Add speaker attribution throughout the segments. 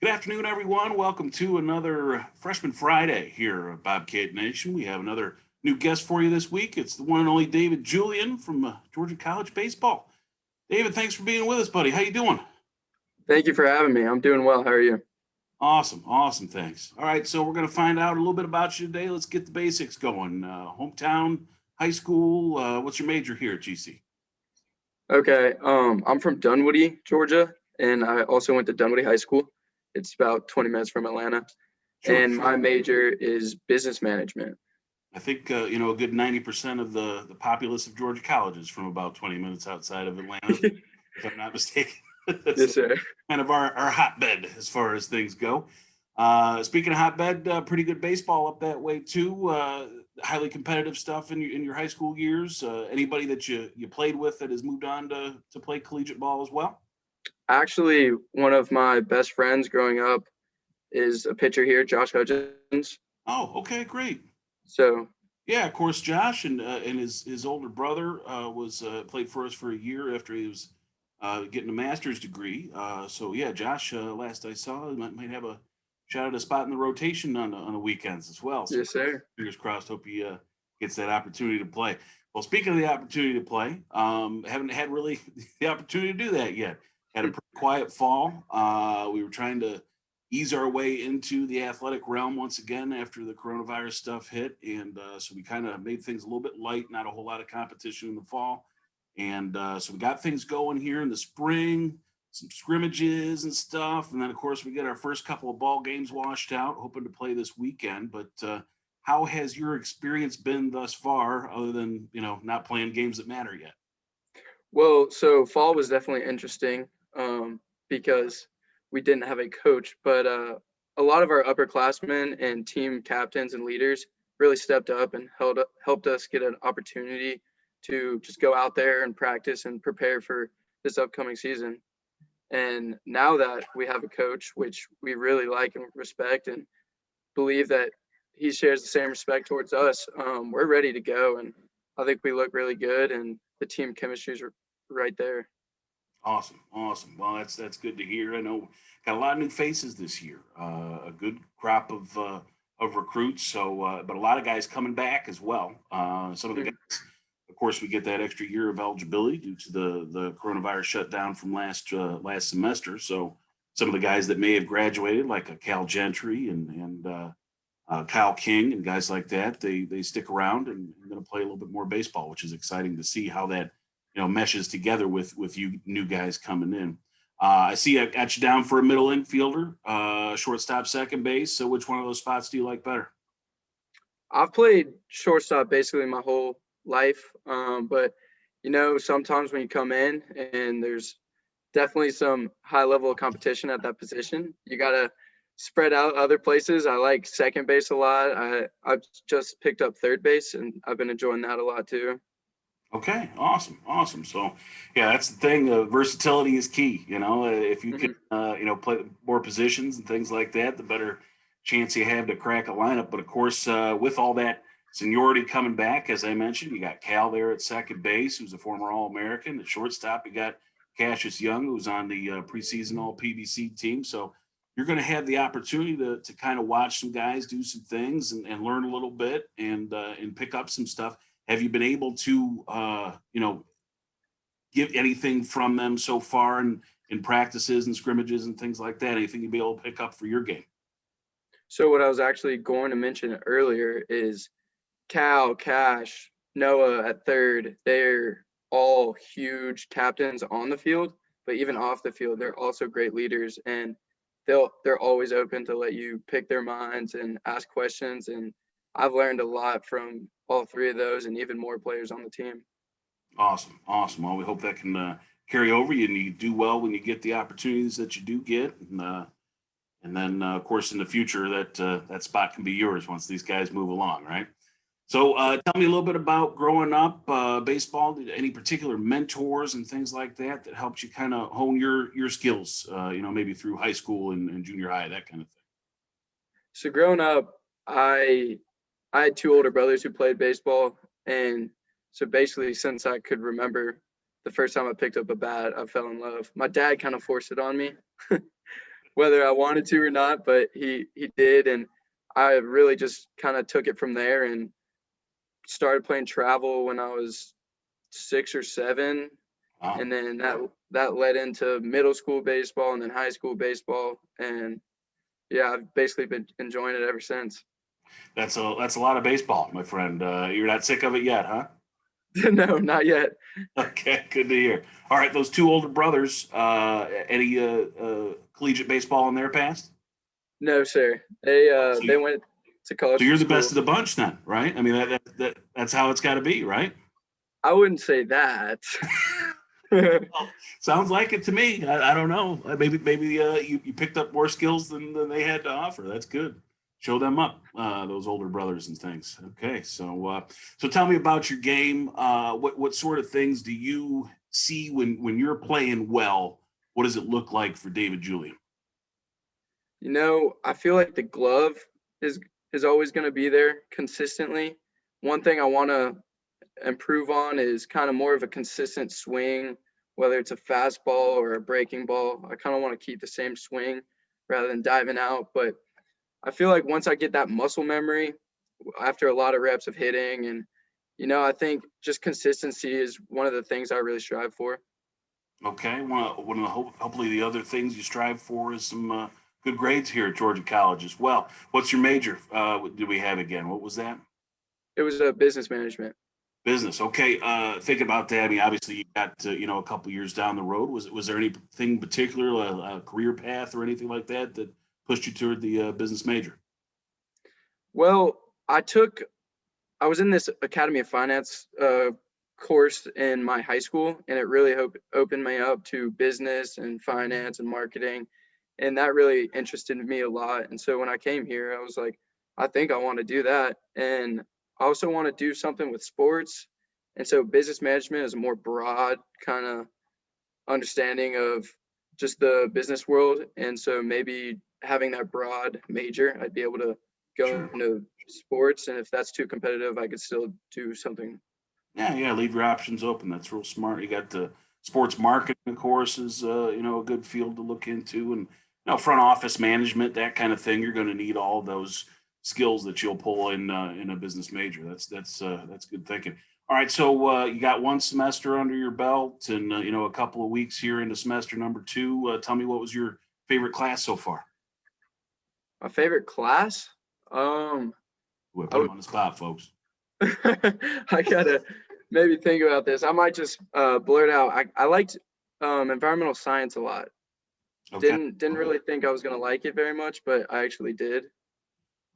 Speaker 1: Good afternoon, everyone. Welcome to another Freshman Friday here at Bobcat Nation. We have another new guest for you this week. It's the one and only David Julian from Georgia College Baseball. David, thanks for being with us, buddy. How you doing?
Speaker 2: Thank you for having me. I'm doing well. How are you?
Speaker 1: Awesome. Thanks. All right, so we're going to find out a little bit about you today. Let's get the basics going. Hometown, high school. What's your major here at GC?
Speaker 2: Okay. I'm from Dunwoody, Georgia, and I also went to Dunwoody High School. It's about 20 minutes from Atlanta.
Speaker 1: Sure.
Speaker 2: My major is business management.
Speaker 1: I think a good 90% of the populace of Georgia College is from about 20 minutes outside of Atlanta, if I'm not mistaken.
Speaker 2: Yes, sir.
Speaker 1: Kind of our hotbed as far as things go. Speaking of hotbed, pretty good baseball up that way too. Highly competitive stuff in your high school years. Anybody that you played with that has moved on to play collegiate ball as well?
Speaker 2: Actually, one of my best friends growing up is a pitcher here, Josh Hudgens.
Speaker 1: Oh, okay, great.
Speaker 2: So
Speaker 1: Yeah, of course, Josh and his older brother was played for us for a year after he was getting a master's degree. So yeah, Josh, last I saw, might have a shot at a spot in the rotation on the weekends as well. So
Speaker 2: yes, sir.
Speaker 1: fingers crossed. Hope he gets that opportunity to play. Well, speaking of the opportunity to play, haven't had really the opportunity to do that yet. Had a pretty quiet fall. We were trying to ease our way into the athletic realm once again after the coronavirus stuff hit. And so we kind of made things a little bit light, not a whole lot of competition in the fall. And so we got things going here in the spring, some scrimmages and stuff. And then, of course, we get our first couple of ball games washed out, hoping to play this weekend. But how has your experience been thus far, other than, not playing games that matter yet?
Speaker 2: Well, so fall was definitely interesting because we didn't have a coach, but a lot of our upperclassmen and team captains and leaders really stepped up and helped us get an opportunity to just go out there and practice and prepare for this upcoming season. And now that we have a coach, which we really like and respect and believe that he shares the same respect towards us, we're ready to go. And I think we look really good and the team chemistry is right there.
Speaker 1: Awesome. Well, that's good to hear. I know got a lot of new faces this year. A good crop of recruits. So, but a lot of guys coming back as well. Some of the guys, of course, we get that extra year of eligibility due to the coronavirus shutdown from last semester. So, some of the guys that may have graduated, like a Cal Gentry and Kyle King and guys like that, they stick around and are going to play a little bit more baseball, which is exciting to see how that meshes together with you new guys coming in. I see I got you down for a middle infielder, shortstop, second base. So which one of those spots do you like better?
Speaker 2: I've played shortstop basically my whole life, but sometimes when you come in and there's definitely some high level of competition at that position, you gotta spread out other places. I like second base a lot. I've just picked up third base and I've been enjoying that a lot too.
Speaker 1: Okay, awesome. So, yeah, that's the thing. Versatility is key. If you can, play more positions and things like that, the better chance you have to crack a lineup. But of course, with all that seniority coming back, as I mentioned, you got Cal there at second base, who's a former All-American. At shortstop, you got Cassius Young, who's on the preseason All-PBC team. So you're going to have the opportunity to kind of watch some guys do some things and learn a little bit and pick up some stuff. Have you been able to, get anything from them so far in practices and scrimmages and things like that? Anything you'd be able to pick up for your game?
Speaker 2: So what I was actually going to mention earlier is Cal, Cash, Noah at third. They're all huge captains on the field, but even off the field, they're also great leaders, and they're always open to let you pick their minds and ask questions. And I've learned a lot from all three of those and even more players on the team.
Speaker 1: Awesome. Well, we hope that can carry over you and you do well when you get the opportunities that you do get. And then, of course, in the future, that spot can be yours once these guys move along, right? So tell me a little bit about growing up, baseball. Any particular mentors and things like that helped you kind of hone your skills, maybe through high school and junior high, that kind of thing?
Speaker 2: So growing up, I had two older brothers who played baseball, and so basically since I could remember, the first time I picked up a bat, I fell in love. My dad kind of forced it on me, whether I wanted to or not, but he did, and I really just kind of took it from there and started playing travel when I was 6 or 7,
Speaker 1: Wow.
Speaker 2: and then that led into middle school baseball and then high school baseball, and yeah, I've basically been enjoying it ever since.
Speaker 1: That's a lot of baseball, my friend. You're not sick of it yet, huh?
Speaker 2: No, not yet.
Speaker 1: Okay, good to hear. All right, those two older brothers, any collegiate baseball in their past?
Speaker 2: No, sir. They
Speaker 1: So,
Speaker 2: they went to
Speaker 1: so
Speaker 2: college for
Speaker 1: you're the best
Speaker 2: school.
Speaker 1: of the bunch then, right? I mean, that's how it's got to be, right?
Speaker 2: I wouldn't say that.
Speaker 1: Well, sounds like it to me. I don't know. Maybe you picked up more skills than they had to offer. That's good. Show them up, those older brothers and things. Okay, so tell me about your game. What sort of things do you see when you're playing well? What does it look like for David Julian?
Speaker 2: I feel like the glove is is always going to be there consistently. One thing I want to improve on is kind of more of a consistent swing, whether it's a fastball or a breaking ball. I kind of want to keep the same swing rather than diving out. But I feel like once I get that muscle memory after a lot of reps of hitting, and I think just consistency is one of the things I really strive for.
Speaker 1: Okay, one of the hopefully the other things you strive for is some good grades here at Georgia College as well. What's your major? What did we have again? What was that?
Speaker 2: It was a business management.
Speaker 1: Business. Okay. Think about that. I mean, obviously, you got a couple years down the road. Was there anything particular, a career path or anything like that that pushed you toward the business major?
Speaker 2: Well, I was in this Academy of Finance course in my high school, and it really opened me up to business and finance and marketing, and that really interested me a lot. And so when I came here, I was like, I think I want to do that, and I also want to do something with sports. And so business management is a more broad kind of understanding of just the business world, and so maybe having that broad major, I'd be able to go
Speaker 1: Sure.
Speaker 2: into sports, and if that's too competitive, I could still do something.
Speaker 1: Yeah, yeah. Leave your options open. That's real smart. You got the sports marketing courses, a good field to look into, and front office management, that kind of thing. You're going to need all those skills that you'll pull in a business major. That's good thinking. All right, so you got one semester under your belt, and a couple of weeks here into semester number two. Tell me, what was your favorite class so far?
Speaker 2: My favorite class, um,
Speaker 1: Ooh, I
Speaker 2: I
Speaker 1: put them
Speaker 2: would,
Speaker 1: on the spot, folks.
Speaker 2: I gotta maybe think about this. I might just blurt out. I liked environmental science a lot.
Speaker 1: Okay.
Speaker 2: Didn't really think I was gonna like it very much, but I actually did.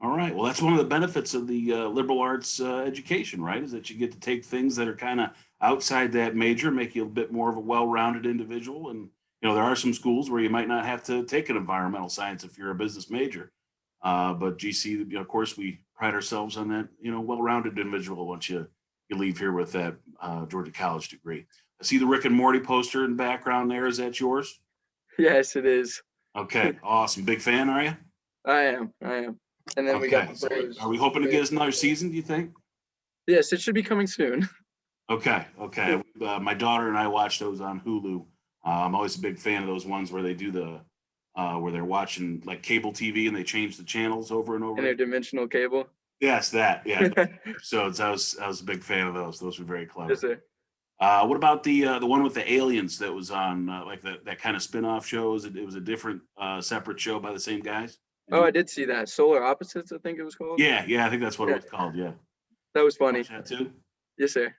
Speaker 1: All right. Well, that's one of the benefits of the liberal arts education, right? Is that you get to take things that are kind of outside that major, make you a bit more of a well-rounded individual. And there are some schools where you might not have to take an environmental science if you're a business major. But GC, of course, we pride ourselves on that, well-rounded individual once you leave here with that Georgia College degree. I see the Rick and Morty poster in the background there. Is that yours?
Speaker 2: Yes, it is.
Speaker 1: Okay, awesome. Big fan, are you?
Speaker 2: I am. And then we got
Speaker 1: Okay,
Speaker 2: the
Speaker 1: so
Speaker 2: Braves.
Speaker 1: are we hoping to get us another season, do you think?
Speaker 2: Yes, it should be coming soon.
Speaker 1: Okay, okay. My daughter and I watch those on Hulu. I'm always a big fan of those ones where they do where they're watching like cable TV and they change the channels over and over again.
Speaker 2: Interdimensional cable.
Speaker 1: Yes, that. Yeah, episodes. I was a big fan of those. Those were very clever.
Speaker 2: Yes, sir.
Speaker 1: What about the one with the aliens that was on like that kind of spin-off show? It was a different separate show by the same guys? Did
Speaker 2: Oh,
Speaker 1: you?
Speaker 2: I did see that. Solar Opposites, I think it was called.
Speaker 1: Yeah, yeah, I think that's what it
Speaker 2: Yeah,
Speaker 1: was called. Yeah.
Speaker 2: that was funny.
Speaker 1: Watch that too?
Speaker 2: Yes, sir.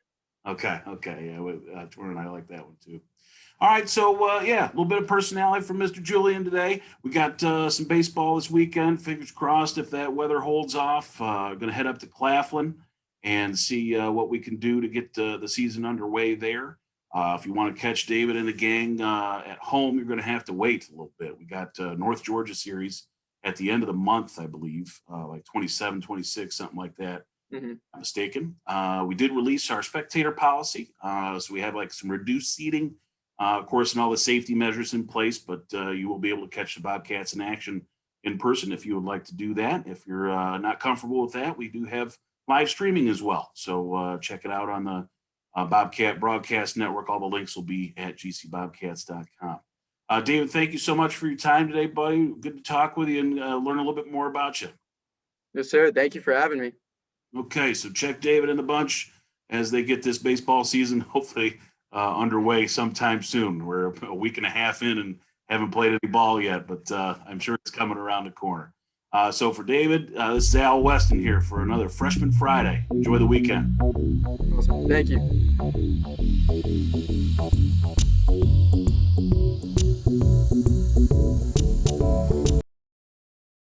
Speaker 1: Okay, okay, yeah, Jordan and I like that one too. All right, so yeah, a little bit of personality from Mr. Julian today. We got some baseball this weekend. Fingers crossed if that weather holds off. Going to head up to Claflin and see what we can do to get the season underway there. If you want to catch David and the gang at home, you're going to have to wait a little bit. We got North Georgia series at the end of the month, I believe, like 27, 26, something like that.
Speaker 2: Hmm.
Speaker 1: Not mistaken. We did release our spectator policy, so we have like some reduced seating, of course, and all the safety measures in place. But you will be able to catch the Bobcats in action in person if you would like to do that. If you're not comfortable with that, we do have live streaming as well. So check it out on the Bobcat Broadcast Network. All the links will be at gcbobcats.com. David, thank you so much for your time today, buddy. Good to talk with you and learn a little bit more about you.
Speaker 2: Yes, sir. Thank you for having me.
Speaker 1: Okay, so check David and the bunch as they get this baseball season hopefully underway sometime soon. We're a week and a half in and haven't played any ball yet, but I'm sure it's coming around the corner. So for David, this is Al Weston here for another Freshman Friday. Enjoy the weekend.
Speaker 2: Awesome. Thank you.